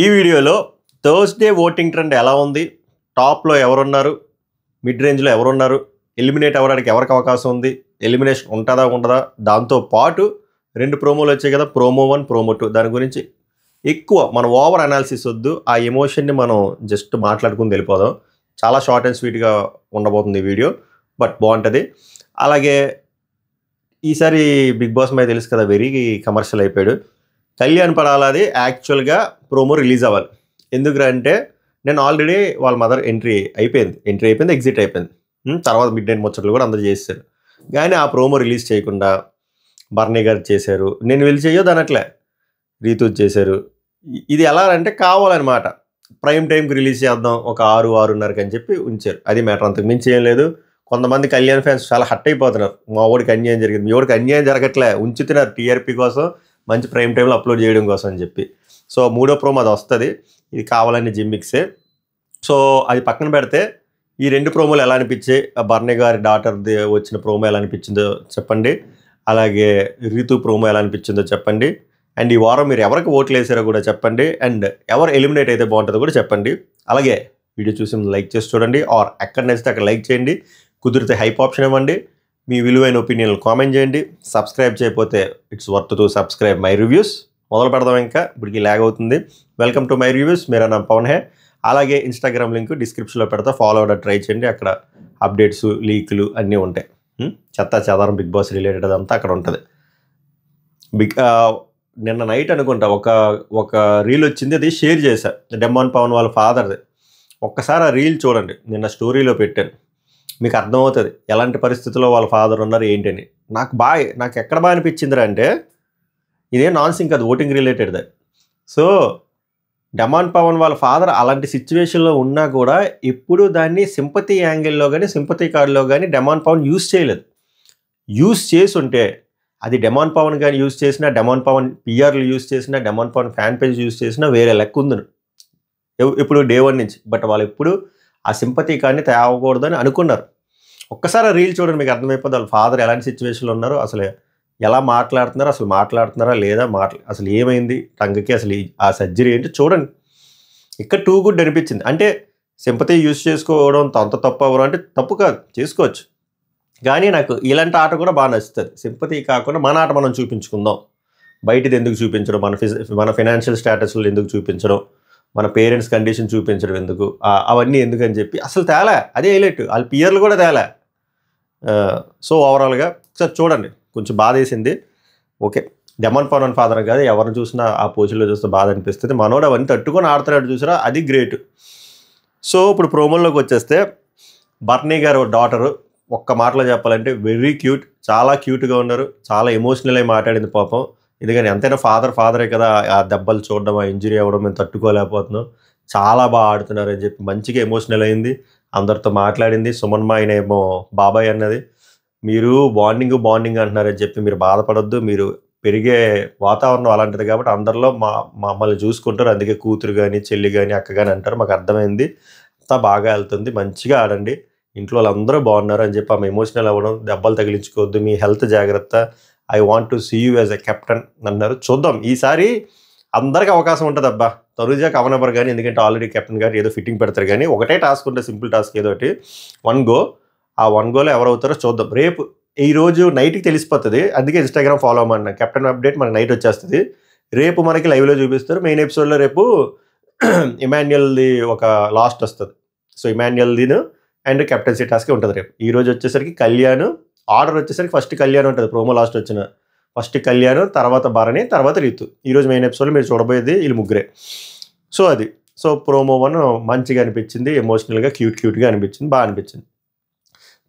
ఈ వీడియోలో Thursday voting trend ఎలా ఉంది, టాప్లో ఎవరున్నారు, మిడ్ రేంజ్లో ఎవరున్నారు, ఎలిమినేట్ అవ్వడానికి ఎవరికి అవకాశం ఉంది, ఎలిమినేషన్ ఉంటుందా ఉండదా, దాంతో పాటు 2 ప్రోమోలు వచ్చాయి కదా, ప్రోమో 1 ప్రోమో 2, దాని గురించి ఎక్కువ మనం ఓవర్ అనాలిసిస్ వద్దు, ఆ ఎమోషన్ని మనం జస్ట్ మాట్లాడుకుని వెళ్ళిపోదాం. చాలా షార్ట్ అండ్ స్వీట్గా ఉండబోతుంది ఈ వీడియో, బట్ బాగుంటుంది. అలాగే ఈసారి బిగ్ బాస్ మీద తెలుసు కదా, వెరీ కమర్షియల్ అయిపోయాడు. కళ్యాణ్ పడాలది యాక్చువల్గా ప్రోమో రిలీజ్ అవ్వాలి. ఎందుకంటే నేను ఆల్రెడీ వాళ్ళ మదర్ ఎంట్రీ అయిపోయింది, ఎగ్జిట్ అయిపోయింది. తర్వాత మిడ్ నైట్ ముచ్చట్లు కూడా అందరూ చేశారు. కానీ ఆ ప్రోమో రిలీజ్ చేయకుండా బర్నీ గారు చేశారు. నేను వెళ్ళి చేయొద్దు అనట్లే, రీతూ చేశారు. ఇది ఎలా అంటే కావాలన్నమాట, ప్రైమ్ టైంకి రిలీజ్ చేద్దాం ఒక 6-6:30 అని చెప్పి ఉంచారు. అది మ్యాటర్, అంతకు మించి ఏం లేదు. కొంతమంది కళ్యాణ్ ఫ్యాన్స్ చాలా హట్ అయిపోతున్నారు, మా ఓడికి అన్యాయం జరిగింది, మీ ఓడికి అన్యాయం జరగట్లే, ఉంచుతున్నారు టీఆర్పీ కోసం, మంచి ప్రైమ్ టైంలో అప్లోడ్ చేయడం కోసం అని చెప్పి. సో 3వ ప్రోమో అది వస్తుంది, ఇది కావాలని జిమ్మిక్సే. సో అది పక్కన పెడితే ఈ 2 ప్రోమోలు ఎలా అనిపించాయి, బర్నీ గారి డాటర్ది వచ్చిన ప్రోమో ఎలా అనిపించిందో చెప్పండి, అలాగే రీతు ప్రోమో ఎలా అనిపించిందో చెప్పండి, అండ్ ఈ వారం మీరు ఎవరికి ఓట్లు వేసారో కూడా చెప్పండి, అండ్ ఎవరు ఎలిమినేట్ అయితే బాగుంటుందో కూడా చెప్పండి. అలాగే వీడియో చూసి లైక్ చేసి చూడండి, ఆర్ ఎక్కడ నచ్చితే అక్కడ లైక్ చేయండి, కుదిరితే హైప్ ఆప్షన్ ఇవ్వండి, మీ విలువైన ఒపీనియన్లు కామెంట్ చేయండి. సబ్స్క్రైబ్ చేయకపోతే it's worth to subscribe my reviews. మొదలు పెడదాం, ఇంకా ఇప్పటికి ల్యాగ్ అవుతుంది. వెల్కమ్ టు మై రివ్యూస్, మేరా నామ్ పవన్ హే. అలాగే ఇన్స్టాగ్రామ్ లింక్ డిస్క్రిప్షన్లో పెడతా, ఫాలో అవ్వడం ట్రై చేయండి. అక్కడ అప్డేట్స్, లీకులు అన్నీ ఉంటాయి. చెత్త చెదారం బిగ్ బాస్ రిలేటెడ్ అదంతా అక్కడ ఉంటుంది. నిన్న నైట్ అనుకుంటా ఒక రీల్ వచ్చింది, అది షేర్ చేశా, డెమాన్ పవన్ వాళ్ళ ఫాదర్ది. ఒక్కసారి ఆ రీల్ చూడండి, నిన్న స్టోరీలో పెట్టాను, మీకు అర్థమవుతుంది ఎలాంటి పరిస్థితుల్లో వాళ్ళ ఫాదర్ ఉన్నారు ఏంటని. నాకు ఎక్కడ బాగా అనిపించిందిరా అంటే, ఇదే నాన్ సింక్, అది ఓటింగ్ రిలేటెడ్దే. సో డెమాన్ పవన్ వాళ్ళ ఫాదర్ అలాంటి సిచ్యువేషన్లో ఉన్నా కూడా ఎప్పుడు దాన్ని సింపతి యాంగిల్లో కానీ సింపతి కార్డులో కానీ డెమాన్ పవన్ యూజ్ చేయలేదు. యూజ్ చేసి ఉంటే అది డెమాన్ పవన్ కానీ యూజ్ చేసినా, డెమాన్ పవన్ పిఆర్లు యూజ్ చేసినా, demon Pavan fan page use చేసినా వేరే లెక్క ఉంది ఇప్పుడు డే 1 నుంచి. బట్ వాళ్ళు ఎప్పుడు ఆ సింపతి కార్డ్ని తేవకూడదని అనుకున్నారు. ఒక్కసారి రీల్ చూడండి, మీకు అర్థమైపోతుంది వాళ్ళ ఫాదర్ ఎలాంటి సిచ్యువేషన్లో ఉన్నారో, అసలు ఎలా మాట్లాడుతున్నారో, అసలు మాట్లాడుతున్నారా లేదా, అసలు ఏమైంది టంగ్కి, అసలు ఆ సర్జరీ ఏంటి చూడండి. ఇక్కడ టూ గుడ్ అనిపించింది. అంటే సింపతి యూజ్ చేసుకోవడం అంత తప్పు అవ్వడం అంటే తప్పు కాదు, చేసుకోవచ్చు. కానీ నాకు ఇలాంటి ఆట కూడా బాగా నచ్చుతుంది. సింపతి కాకుండా మన ఆట మనం చూపించుకుందాం, బయటది ఎందుకు చూపించడం, మన ఫైనాన్షియల్ స్టేటస్లు ఎందుకు చూపించడం, మన పేరెంట్స్ కండిషన్ చూపించడం ఎందుకు, అవన్నీ ఎందుకని చెప్పి అసలు తేలే. అదే హైలైట్, వాళ్ళ పియర్లు కూడా తేలే. సో ఓవరాల్గా సార్ చూడండి, కొంచెం బాధ వేసింది. ఓకే, డెమాన్ పవన్ ఫాదర్ కాదు, ఎవరిని చూసినా ఆ పోజిషన్లో చూస్తే బాధ అనిపిస్తుంది. మనోడు అవన్నీ తట్టుకొని ఆడుతున్నాడు చూసారా, అది గ్రేట్. సో ఇప్పుడు ప్రోమోలోకి వచ్చేస్తే, బర్నీ గారు డాటరు ఒక్క మాటలో చెప్పాలంటే వెరీ క్యూట్, చాలా క్యూట్గా ఉన్నారు, చాలా ఎమోషనల్ అయి మాట్లాడింది పాపం. ఎందుకని ఎంతైనా ఫాదరే కదా, ఆ దెబ్బలు చూడడం, ఆ ఇంజరీ అవ్వడం మేము తట్టుకోలేకపోతున్నాం, చాలా బాగా ఆడుతున్నారు అని చెప్పి మంచిగా ఎమోషనల్ అయింది, అందరితో మాట్లాడింది. సుమన్ మా ఏమో బాబాయ్ అన్నది, మీరు బాండింగ్ అంటున్నారని చెప్పి మీరు బాధపడొద్దు, మీరు పెరిగే వాతావరణం అలాంటిది కాబట్టి అందరిలో మమ్మల్ని చూసుకుంటారు, అందుకే కూతురు కానీ చెల్లి కానీ అక్క కానీ అంటారు, మాకు అర్థమైంది, అంతా బాగా వెళ్తుంది, మంచిగా ఆడండి, ఇంట్లో వాళ్ళందరూ బాగున్నారు అని చెప్పి ఆమె ఎమోషనల్ అవ్వడం, దెబ్బలు తగిలించుకోవద్దు, మీ హెల్త్ జాగ్రత్త, I want to see you as a captain అన్నారు. చూద్దాం ఈసారి అందరికి అవకాశం ఉంటుంది. అబ్బా తనుజాకి అవనెవరు కానీ, ఎందుకంటే ఆల్రెడీ కెప్టెన్ గారు ఏదో ఫిట్టింగ్ పెడతారు, కానీ ఒకటే టాస్క్ ఉంటే సింపుల్ టాస్క్ ఏదో ఒకటి 1 గో, ఆ 1 గోలో ఎవరు అవుతారో చూద్దాం. రేపు ఈరోజు నైట్కి తెలిసిపోతుంది, అందుకే ఇన్స్టాగ్రామ్ ఫాలో అవ్వమన్నా, కెప్టెన్ అప్డేట్ మనకి నైట్ వచ్చేస్తుంది. రేపు మనకి లైవ్లో చూపిస్తారు. మెయిన్ ఎపిసోడ్లో రేపు ఇమాన్యుయల్ది ఒక లాస్ట్ వస్తుంది. సో ఇమాన్యుయల్దిను అండ్ కెప్టెన్సీ టాస్క్ ఉంటుంది రేపు. ఈరోజు వచ్చేసరికి కళ్యాణ్, ఆర్డర్ వచ్చేసరికి ఫస్ట్ కళ్యాణ్ ఉంటుంది, ప్రోమో లాస్ట్ వచ్చిన ఫస్ట్ కళ్యాణ్, తర్వాత భరణి, తర్వాత రీతు. ఈరోజు మెయిన్ ఎపిసోడ్లో మీరు చూడబోయేది వీళ్ళు ముగ్గురే. సో అది, సో ప్రోమో 1 మంచిగా అనిపించింది, ఎమోషనల్గా క్యూట్గా అనిపించింది, బాగా అనిపించింది.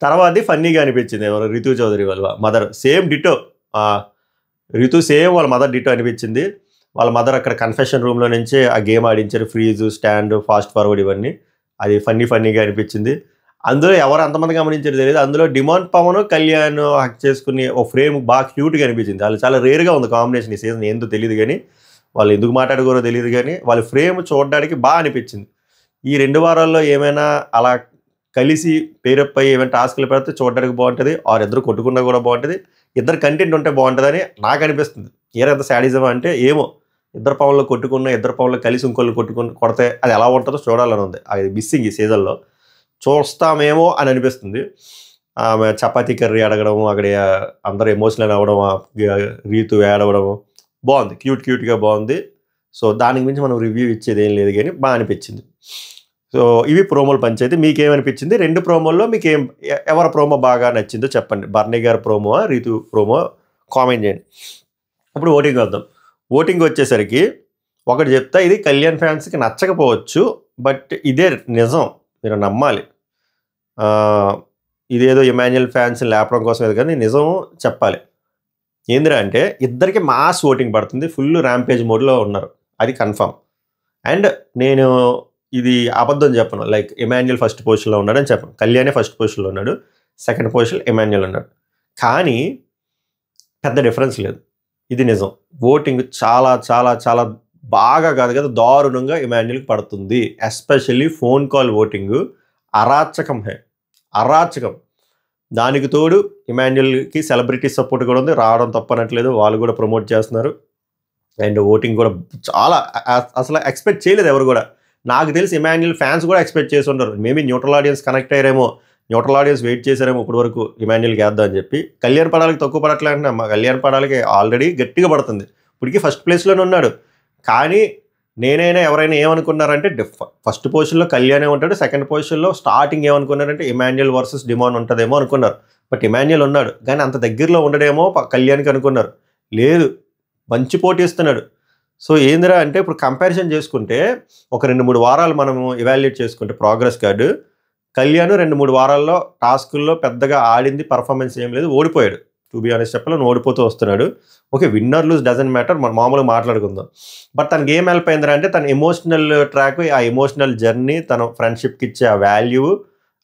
తర్వాత ఫన్నీగా అనిపించింది, ఎవరు రితు చౌదరి వాళ్ళ mother, same ditto, Ritu same వాళ్ళ మదర్ డిటో అనిపించింది. వాళ్ళ మదర్ అక్కడ కన్ఫెషన్ రూమ్లో నుంచే ఆ గేమ్ ఆడించారు, ఫ్రీజు, స్టాండ్, ఫాస్ట్ ఫార్వర్డ్ ఇవన్నీ, అది ఫన్నీగా అనిపించింది. అందులో ఎవరు అంతమంది గమనించారు తెలియదు, అందులో డెమాన్ పవన్ కళ్యాణ్ హక్ చేసుకుని ఒక ఫ్రేమ్ బాగా క్యూట్గా అనిపించింది. వాళ్ళు చాలా రేర్గా ఉంది కాంబినేషన్ ఈ సీజన్, ఏందో తెలియదు కానీ, వాళ్ళు ఎందుకు మాట్లాడుకోరో తెలియదు కానీ వాళ్ళ ఫ్రేమ్ చూడడానికి బాగా అనిపించింది. ఈ 2 వారాల్లో ఏమైనా అలా కలిసి పేరప్ అయ్యి ఏమైనా టాస్క్లు పెడితే చూడడానికి బాగుంటుంది, ఇద్దరు కొట్టుకున్నా కూడా బాగుంటుంది, ఇద్దరు కంటెంట్ ఉంటే బాగుంటుందని నాకు అనిపిస్తుంది. ఎంత శాడిజం అంటే ఏమో, ఇద్దరు పవన్లు కొట్టుకున్న ఇద్దరు పవన్లు కలిసి ఇంకోళ్ళు కొడితే అది ఎలా ఉంటుందో చూడాలని ఉంది. అది మిస్సింగ్ ఈ సీజన్లో. చూస్తామేమో అని అనిపిస్తుంది. ఆమె చపాతీ కర్రీ అడగడము, అక్కడ అందరూ ఎమోషనల్ అవ్వడం, రీతు ఏడవడము బాగుంది, క్యూట్గా బాగుంది. సో దానికి మించి మనం రివ్యూ ఇచ్చేది ఏం లేదు, కానీ బాగా అనిపించింది. సో ఇవి ప్రోమోలు పంచాయితీ. మీకేమనిపించింది? 2 ప్రోమోల్లో మీకు ఎవరి ప్రోమో బాగా నచ్చిందో చెప్పండి. బర్నీ గారి ప్రోమో, రీతు ప్రోమో కామెంట్ చేయండి. ఇప్పుడు ఓటింగ్ వద్దాం. ఓటింగ్ వచ్చేసరికి ఒకటి చెప్తా, ఇది కళ్యాణ్ ఫ్యాన్స్కి నచ్చకపోవచ్చు, బట్ ఇదే నిజం, మీరు నమ్మాలి. ఇదేదో ఇమాన్యుయల్ ఫ్యాన్స్ లేపడం కోసం ఏదో కానీ నిజం చెప్పాలి. ఏందిరా అంటే ఇద్దరికి మాస్ ఓటింగ్ పడుతుంది, ఫుల్ ర్యాంపేజ్ మోడ్లో ఉన్నారు, అది కన్ఫర్మ్. అండ్ నేను ఇది అబద్ధం చెప్పను, లైక్ ఇమాన్యుయల్ ఫస్ట్ పొజిషన్లో ఉన్నాడని చెప్పను. కళ్యాణే ఫస్ట్ పొజిషన్లో ఉన్నాడు, సెకండ్ పొజిషన్ ఇమాన్యుయల్ ఉన్నాడు. కానీ పెద్ద డిఫరెన్స్ లేదు, ఇది నిజం. ఓటింగ్ చాలా చాలా చాలా బాగా కాదు కదా, దారుణంగా ఇమాన్యుయల్కి పడుతుంది. ఎస్పెషల్లీ ఫోన్ కాల్ ఓటింగ్ అరాచకం. దానికి తోడు ఇమాన్యుయల్కి సెలబ్రిటీ సపోర్ట్ కూడా ఉంది, రావడం తప్పనట్లేదు, వాళ్ళు కూడా ప్రమోట్ చేస్తున్నారు. అండ్ ఓటింగ్ కూడా చాలా అసలు ఎక్స్పెక్ట్ చేయలేదు ఎవరు కూడా. నాకు తెలిసి ఇమాన్యుయల్ ఫ్యాన్స్ కూడా ఎక్స్పెక్ట్ చేసి ఉండరు. మేబీ న్యూట్రల్ ఆడియన్స్ కనెక్ట్ అయ్యారేమో, న్యూట్రల్ ఆడియన్స్ వెయిట్ చేశారేమో ఇప్పటి వరకు ఇమాన్యుయల్కి వేద్దాం అని చెప్పి. కళ్యాణ్ పడాలకి తక్కువ పడట్లే అంటే మా కళ్యాణ్ పడాలకి ఆల్రెడీ గట్టిగా పడుతుంది, ఇప్పటికీ ఫస్ట్ ప్లేస్లోనే ఉన్నాడు. కానీ నేనైనా ఎవరైనా ఏమనుకున్నారంటే ఫస్ట్ పొజిషన్లో కళ్యాణే ఉంటాడు, సెకండ్ పొజిషన్లో స్టార్టింగ్ ఏమనుకున్నారంటే ఇమాన్యుయల్ వర్సెస్ డిమాన్ ఉంటుందేమో అనుకున్నారు. బట్ ఇమాన్యుయల్ ఉన్నాడు, కానీ అంత దగ్గరలో ఉండడేమో కళ్యాణ్కి అనుకున్నారు. లేదు, మంచి పోటీ ఇస్తున్నాడు. సో ఏందిరా అంటే ఇప్పుడు కంపారిజన్ చేసుకుంటే ఒక 2-3 వారాలు మనము ఇవాల్యుయేట్ చేసుకుంటే ప్రోగ్రెస్ కార్డు, కళ్యాణ్ 2-3 వారాల్లో టాస్కుల్లో పెద్దగా ఆడింది పర్ఫార్మెన్స్ ఏం లేదు, ఓడిపోయాడు. టు బి ఆనెస్ట్ చెప్పాలని ఓడిపోతూ వస్తున్నాడు. Okay, winner lose doesn't matter, మనం మామూలుగా మాట్లాడుకుందాం. బట్ తనకి ఏం హెల్ప్ అయిందిరా అంటే తన ఎమోషనల్ ట్రాక్, ఆ ఎమోషనల్ జర్నీ, తన ఫ్రెండ్షిప్కి ఇచ్చే ఆ వాల్యూ,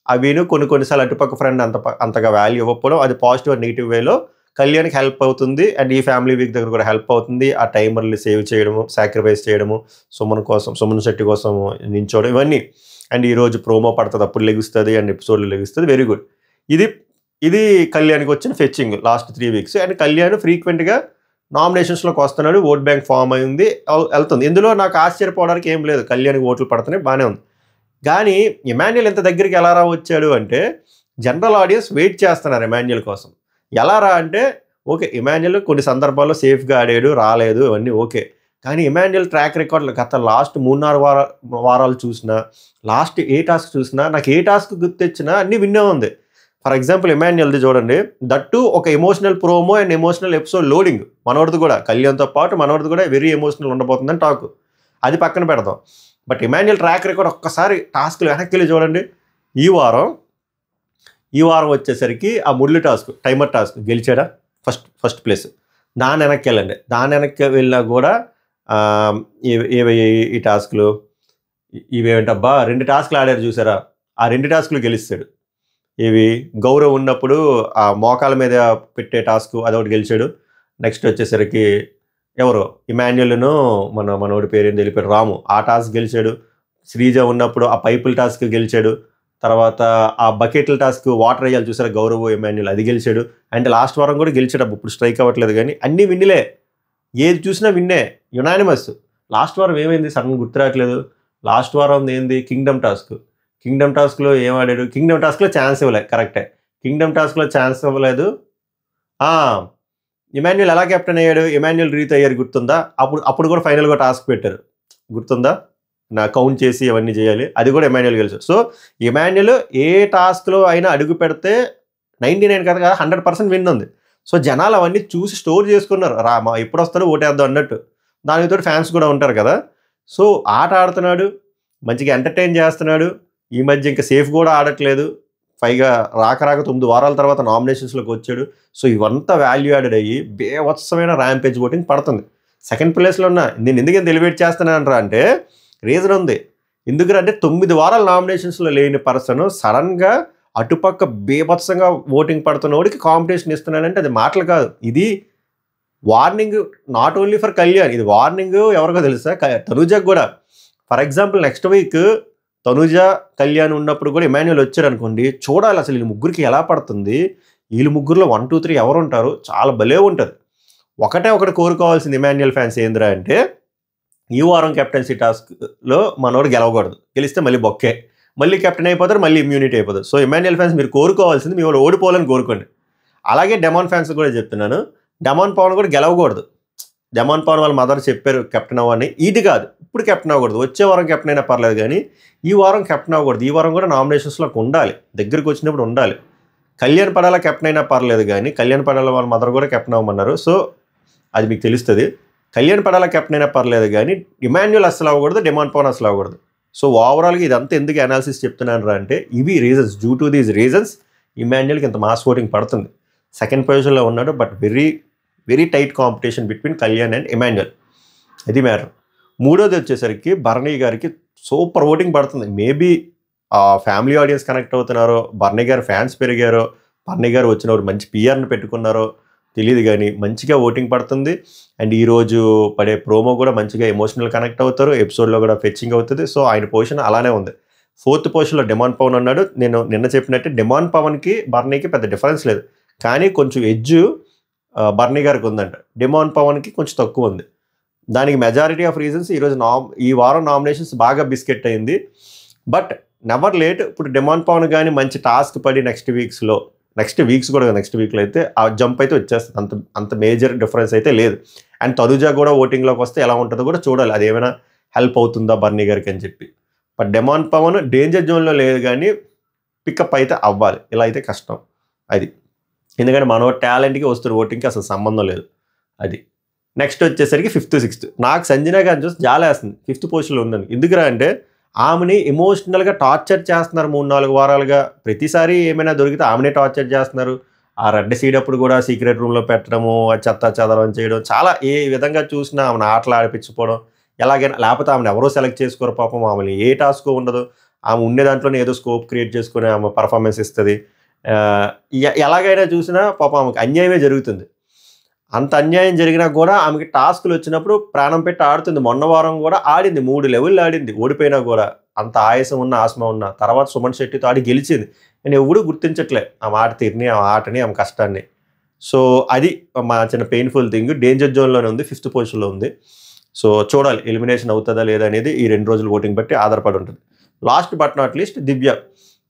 అవిను కొన్నిసార్లు అటుపక్క ఫ్రెండ్ అంతగా వాల్యూ ఇవ్వకపోవడం, అది పాజిటివ్ అండ్ నెగిటివ్ వేలో కళ్యాణ్కి హెల్ప్ అవుతుంది. అండ్ ఈ ఫ్యామిలీ వీక్ దగ్గర కూడా హెల్ప్ అవుతుంది. ఆ టైమర్ని సేవ్ చేయడము, సాక్రిఫైస్ చేయడము, సుమన్ శెట్టి కోసం నించోవడం, ఇవన్నీ. అండ్ ఈరోజు ప్రోమో పడుతుంది, అప్పుడు లెగుస్తుంది, అండ్ ఎపిసోడ్లో లెగుస్తుంది, వెరీ గుడ్. ఇది కళ్యాణ్కి వచ్చిన fetching last 3 weeks. And Kalyan ఫ్రీక్వెంట్గా నామినేషన్స్లోకి వస్తున్నాడు, ఓట్ బ్యాంక్ ఫామ్ అయింది, వెళ్తుంది. ఇందులో నాకు ఆశ్చర్యపోవడానికి ఏం లేదు, కళ్యాణ్కి ఓట్లు పడుతున్నాయి, బాగానే ఉంది. కానీ ఇమాన్యుయల్ ఇంత దగ్గరికి ఎలా వచ్చాడు అంటే జనరల్ ఆడియన్స్ వెయిట్ చేస్తున్నారు ఇమాన్యుయల్ కోసం. ఎలా అంటే ఓకే, ఇమాన్యుయల్ కొన్ని సందర్భాల్లో సేఫ్గా ఆడాడు, రాలేదు, ఇవన్నీ ఓకే. కానీ ఇమాన్యుయల్ ట్రాక్ రికార్డులు గత లాస్ట్ 3-4 వారాలు చూసినా, లాస్ట్ ఏ టాస్క్ చూసినా, నాకు ఏ టాస్క్ గుర్తొచ్చినా అన్నీ విన్నే ఉంది. ఫర్ ఎగ్జాంపుల్ ఇమాన్యుయల్ది చూడండి, దట్టు ఒక emotional promo and emotional episode loading. మనోడిది కూడా, కళ్యాణ్తో పాటు మనోడిది కూడా వెరీ ఎమోషనల్ ఉండబోతుందని టాక్, అది పక్కన పెడదాం. బట్ ఇమాన్యుయల్ ట్రాక్ రికార్డ్ ఒక్కసారి టాస్క్లు వెనక్కి వెళ్ళి చూడండి. ఈ వారం వచ్చేసరికి ఆ ముళ్ళు టాస్క్, టైమర్ టాస్క్ గెలిచాడా, ఫస్ట్ ప్లేస్. దాని వెనక్కి వెళ్ళండి, దాని వెనక్కి వెళ్ళినా కూడా ఈ టాస్క్లు ఇవేంటబ్బా, 2 టాస్క్లు ఆడారు చూసారా, ఆ 2 టాస్క్లు గెలిస్తాడు. ఇవి గౌరవ్ ఉన్నప్పుడు ఆ మోకాల మీద పెట్టే టాస్క్, అదొకటి గెలిచాడు. నెక్స్ట్ వచ్చేసరికి ఎవరో ఇమాన్యుయల్ను మనోడి పేరు తెలిపాడు, రాము, ఆ టాస్క్ గెలిచాడు. శ్రీజ ఉన్నప్పుడు ఆ పైపుల టాస్క్ గెలిచాడు. తర్వాత ఆ బకెట్ల టాస్క్, వాటర్ వేయాలి చూసారా గౌరవ్ ఇమాన్యుయల్, అది గెలిచాడు. అంటే లాస్ట్ వారం కూడా గెలిచాడు, ఇప్పుడు స్ట్రైక్ అవ్వట్లేదు. కానీ అన్నీ విన్నులే, ఏది చూసినా విన్నే, యునానిమస్. లాస్ట్ వారం ఏమైంది సడన్ గుర్తు రావట్లేదు. లాస్ట్ వారం ఏంది, కింగ్డమ్ టాస్క్లో ఏం ఆడాడు, కింగ్డమ్ టాస్క్లో ఛాన్స్ ఇవ్వలేదు, కరెక్టే, కింగ్డమ్ టాస్క్లో ఛాన్స్ ఇవ్వలేదు. ఇమాన్యుయల్ ఎలా కెప్టెన్ అయ్యాడు, ఇమాన్యుయల్ రీత్ అయ్యారు, గుర్తుందా? అప్పుడు కూడా ఫైనల్గా టాస్క్ పెట్టారు, గుర్తుందా? నా కౌంట్ చేసి అవన్నీ చేయాలి, అది కూడా ఇమాన్యుయల్ గెలిచాడు. సో ఇమాన్యుయల్ ఏ టాస్క్లో అయినా అడుగు పెడితే 99 కదా 100% విన్ ఉంది. సో జనాలు అవన్నీ చూసి స్టోర్ చేసుకున్నారు, మా ఎప్పుడు వస్తాడో ఓటేద్దాం అన్నట్టు. దానితో ఫ్యాన్స్ కూడా ఉంటారు కదా. సో ఆట ఆడుతున్నాడు, మంచిగా ఎంటర్టైన్ చేస్తున్నాడు. ఈ మధ్య ఇంకా సేఫ్ కూడా ఆడట్లేదు, పైగా రాక 9 వారాల తర్వాత నామినేషన్స్లోకి వచ్చాడు. సో ఇవంతా వాల్యూ యాడెడ్ అయ్యి బేవత్సమైన ర్యాంపేజ్ ఓటింగ్ పడుతుంది. సెకండ్ ప్లేస్లో ఉన్నా. నేను ఎందుకు ఎలివేట్ చేస్తున్నానరా అంటే రీజన్ ఉంది. ఎందుకంటే 9 వారాల నామినేషన్స్లో లేని పర్సన్ సడన్గా అటుపక్క బేభత్సంగా ఓటింగ్ పడుతున్నోడికి కాంపిటీషన్ ఇస్తున్నాడంటే అది మాటలు కాదు, ఇది warning. Not only for Kalyan, ఇది వార్నింగ్ ఎవరికో తెలుసా, తనూజకు కూడా. For example next week Tanuja Kalyan ఉన్నప్పుడు కూడా ఇమాన్యుయల్ వచ్చాడు అనుకోండి, చూడాలి అసలు వీళ్ళు ముగ్గురికి ఎలా పడుతుంది. వీళ్ళు ముగ్గురులో 1, 2, 3 ఎవరు ఉంటారు, చాలా భలే ఉంటుంది. ఒకటి కోరుకోవాల్సింది ఇమాన్యుయల్ ఫ్యాన్స్ ఏందిరా అంటే ఈ వారం కెప్టెన్సీ టాస్క్లో మనోడు గెలవకూడదు, గెలిస్తే మళ్ళీ బొక్కే, మళ్ళీ కెప్టెన్ అయిపోతారు, మళ్ళీ ఇమ్యూనిటీ అయిపోతుంది. సో ఇమాన్యుయల్ ఫ్యాన్స్ మీరు కోరుకోవాల్సింది మీ వాళ్ళు ఓడిపోవాలని కోరుకోండి. అలాగే డెమాన్ ఫ్యాన్స్ కూడా చెప్తున్నాను, డెమాన్ పవన్ కూడా గెలవకూడదు. డెమాన్ పవన్ వాళ్ళ మదర్ చెప్పారు కెప్టెన్ అవ్వని, ఇది కాదు ఇప్పుడు కెప్టెన్ అవ్వకూడదు, వచ్చే వారం కెప్టెన్ అయినా పర్లేదు కానీ ఈ వారం కెప్టెన్ అవ్వకూడదు. ఈ వారం కూడా నామినేషన్స్లోకి ఉండాలి, దగ్గరికి వచ్చినప్పుడు ఉండాలి. కళ్యాణ్ పడాల కెప్టెన్ అయినా పర్లేదు కానీ కళ్యాణ్ పడాల వాళ్ళ మదర్ కూడా కెప్టెన్ అవ్వమన్నారు. సో అది మీకు తెలుస్తుంది. కళ్యాణ్ పడాల కెప్టెన్ అయినా పర్లేదు కానీ ఇమాన్యుయల్ అసలు అవ్వకూడదు, డెమాన్ పవన్ అసలు అవ్వకూడదు. సో ఓవరాల్గా ఇదంతా ఎందుకు అనాలిసిస్ చెప్తున్నాను అంటే ఇవి reasons, due to these reasons ఇమాన్యుయల్కి ఇంత మాస్ ఓటింగ్ పడుతుంది. సెకండ్ పొజిషన్లో ఉన్నాడు, but very very tight competition between Kalyan and Emmanuel, ఇది మ్యాటర్. మూడోది వచ్చేసరికి బర్నీ గారికి సూపర్ ఓటింగ్ పడుతుంది. మేబీ ఫ్యామిలీ ఆడియన్స్ కనెక్ట్ అవుతున్నారో, బర్నీ గారు ఫ్యాన్స్ పెరిగారో, బర్నీ గారు వచ్చినవారు మంచి పిఆర్ని పెట్టుకున్నారో తెలియదు కానీ మంచిగా ఓటింగ్ పడుతుంది. అండ్ ఈరోజు పడే ప్రోమో కూడా మంచిగా ఎమోషనల్ కనెక్ట్ అవుతారు, ఎపిసోడ్లో కూడా ఫెచ్చింగ్ అవుతుంది. సో ఆయన పొజిషన్ అలానే ఉంది. ఫోర్త్ పొజిషన్లో డెమాన్ పవన్ ఉన్నాడు. నేను నిన్న చెప్పినట్టే డెమాన్ పవన్కి బర్నీకి పెద్ద డిఫరెన్స్ లేదు, కానీ కొంచెం ఎడ్జ్ బర్నీ గారికి ఉందంట, డెమాన్ పవన్కి కొంచెం తక్కువ ఉంది. దానికి మెజారిటీ ఆఫ్ రీజన్స్ ఈరోజు ఈ వారం నామినేషన్స్ బాగా బిస్కెట్ అయింది. బట్ నెవర్ లేట్, ఇప్పుడు డెమాన్ పవన్ కానీ మంచి టాస్క్ పడి నెక్స్ట్ వీక్స్ కూడా నెక్స్ట్ వీక్లో అయితే ఆ జంప్ అయితే వచ్చేస్తుంది. అంత మేజర్ డిఫరెన్స్ అయితే లేదు. అండ్ తనుజా కూడా ఓటింగ్లోకి వస్తే ఎలా ఉంటుందో కూడా చూడాలి, అది ఏమైనా హెల్ప్ అవుతుందా బర్నీ గారికి అని చెప్పి. బట్ డెమాన్ పవన్ డేంజర్ జోన్లో లేదు కానీ పికప్ అయితే అవ్వాలి, ఇలా అయితే కష్టం అది. ఎందుకంటే మన టాలెంట్కి వస్తున్న ఓటింగ్కి అసలు సంబంధం లేదు అది. నెక్స్ట్ వచ్చేసరికి 5th 6th నాకు సంజన గారిని చూసి జాలేస్తుంది 5th పొజిషన్లో ఉందని. ఎందుకురా అంటే ఆమెని ఎమోషనల్గా టార్చర్ చేస్తున్నారు 3-4 వారాలుగా. ప్రతిసారి ఏమైనా దొరికితే ఆమెనే టార్చర్ చేస్తున్నారు. ఆ రెడ్ సీడ్ అప్పుడు కూడా సీక్రెట్ రూమ్లో పెట్టడము, చెత్త చెదరం చేయడం, చాలా ఏ విధంగా చూసినా ఆమెను ఆటలు ఆడిపించుకోవడం, ఎలాగైనా లేకపోతే ఆమెను ఎవరో సెలెక్ట్ చేసుకోరు పాపం, ఆమెను ఏ టాస్క్ ఉండదు, ఆమె ఉండే దాంట్లోనే ఏదో స్కోప్ క్రియేట్ చేసుకుని ఆమె పర్ఫార్మెన్స్ ఇస్తుంది. ఎలాగైనా చూసినా పాపం ఆమెకు అన్యాయమే జరుగుతుంది. అంత అన్యాయం జరిగినా కూడా ఆమెకి టాస్కులు వచ్చినప్పుడు ప్రాణం పెట్టి ఆడుతుంది. మొన్న వారం కూడా ఆడింది, 3 లెవెల్లో ఆడింది, ఓడిపోయినా కూడా అంత ఆయాసం ఉన్న ఆస్మా ఉన్న తర్వాత సుమన్ శెట్టితో ఆడి గెలిచింది. నేను ఎవడూ గుర్తించట్లే ఆమె ఆట తీరుని, ఆమె ఆటని, ఆమె కష్టాన్ని. సో అది మా చిన్న పెయిన్ఫుల్ థింగ్. డేంజర్ జోన్లోనే ఉంది, 5th పొజిషన్లో ఉంది. సో చూడాలి ఎలిమినేషన్ అవుతుందా లేదా అనేది ఈ 2 రోజులు ఓటింగ్ బట్టి ఆధారపడి ఉంటుంది. లాస్ట్ బట్ నాట్ లీస్ట్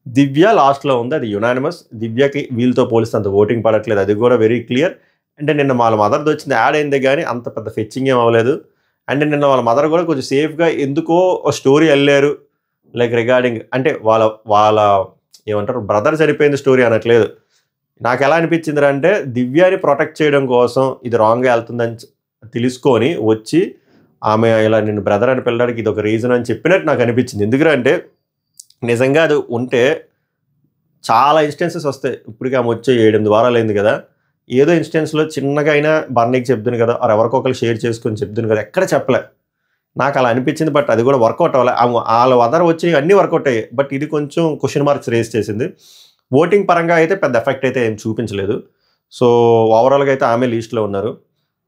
దివ్య లాస్ట్లో ఉంది, అది యునానిమస్. దివ్యకి వీళ్ళతో పోలిస్తే అంత ఓటింగ్ పడట్లేదు, అది కూడా వెరీ క్లియర్. అంటే నిన్న వాళ్ళ మదర్ది వచ్చింది యాడ్ అయిందే కానీ అంత పెద్ద ఫెచ్చింగ్ ఏం అవ్వలేదు. అండ్ నిన్న వాళ్ళ మదర్ కూడా కొంచెం సేఫ్గా ఎందుకో స్టోరీ వెళ్ళారు, లైక్ రిగార్డింగ్ అంటే వాళ్ళ ఏమంటారు బ్రదర్ చనిపోయింది స్టోరీ అనట్లేదు. నాకు ఎలా అనిపించింది అంటే దివ్యాని ప్రొటెక్ట్ చేయడం కోసం ఇది రాంగ్గా వెళ్తుందని తెలుసుకొని వచ్చి ఆమె ఇలా నిన్ను బ్రదర్ అని పిల్లడానికి ఇది ఒక రీజన్ అని చెప్పినట్టు నాకు అనిపించింది. ఎందుకంటే నిజంగా అది ఉంటే చాలా ఇన్స్టెన్సెస్ వస్తాయి. ఇప్పటికీ ఆమె వచ్చే 7-8 వారాలు అయింది కదా, ఏదో ఇన్స్టెన్స్లో చిన్నగా అయినా బర్నీకి చెప్తుంది కదా, ఎవరికొకరు షేర్ చేసుకొని చెప్తుంది కదా, ఎక్కడ చెప్పలే. నాకు అలా అనిపించింది. బట్ అది కూడా వర్కౌట్ అవ్వాలి. వాళ్ళ వదర్ వచ్చి అన్నీ వర్కౌట్ అయ్యాయి. బట్ ఇది కొంచెం క్వశ్చన్ మార్క్స్ రేస్ చేసింది. ఓటింగ్ పరంగా అయితే పెద్ద ఎఫెక్ట్ అయితే ఏం చూపించలేదు. సో ఓవరాల్గా అయితే ఆమె లీస్ట్లో ఉన్నారు.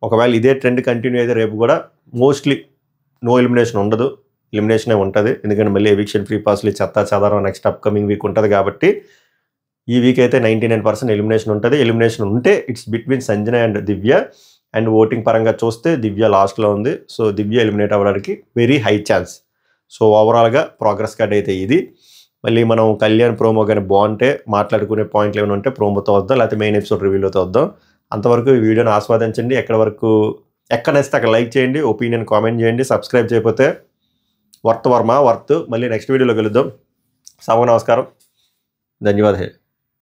ఒకవేళ ఇదే ట్రెండ్ కంటిన్యూ అయితే రేపు కూడా మోస్ట్లీ నో ఎలిమినేషన్ ఉండదు, ఎలిమినేషనే ఉంటుంది. ఎందుకంటే మళ్ళీ ఎవిక్షన్ ఫ్రీ పాస్లు చెత్త చెదారం నెక్స్ట్ అప్కమింగ్ వీక్ ఉంటుంది కాబట్టి ఈ వీక్ అయితే 99% ఎలిమినేషన్ ఉంటుంది. ఎలిమినేషన్ ఉంటే it's between Sanjana and Divya. And voting పరంగా చూస్తే దివ్య లాస్ట్లో ఉంది. సో దివ్య ఎలిమినేట్ అవ్వడానికి వెరీ హై ఛాన్స్. సో ఓవరాల్గా ప్రోగ్రెస్ కార్డ్ అయితే ఇది. మళ్ళీ మనం కళ్యాణ్ ప్రోమో కానీ బాగుంటే మాట్లాడుకునే పాయింట్లు ఏమైనా ఉంటే ప్రోమోతో వద్దాం, లేకపోతే మెయిన్ ఎపిసోడ్ రివ్యూలోతో వద్దాం. అంతవరకు ఈ వీడియోని ఆస్వాదించండి. ఎక్కడ నచ్చితే అక్కడ లైక్ చేయండి, ఒపీనియన్ కామెంట్ చేయండి. సబ్స్క్రైబ్ చేయకపోతే వర్త్. మళ్ళీ నెక్స్ట్ వీడియోలో కలుద్దాం. సభ నమస్కారం, ధన్యవాదాలు.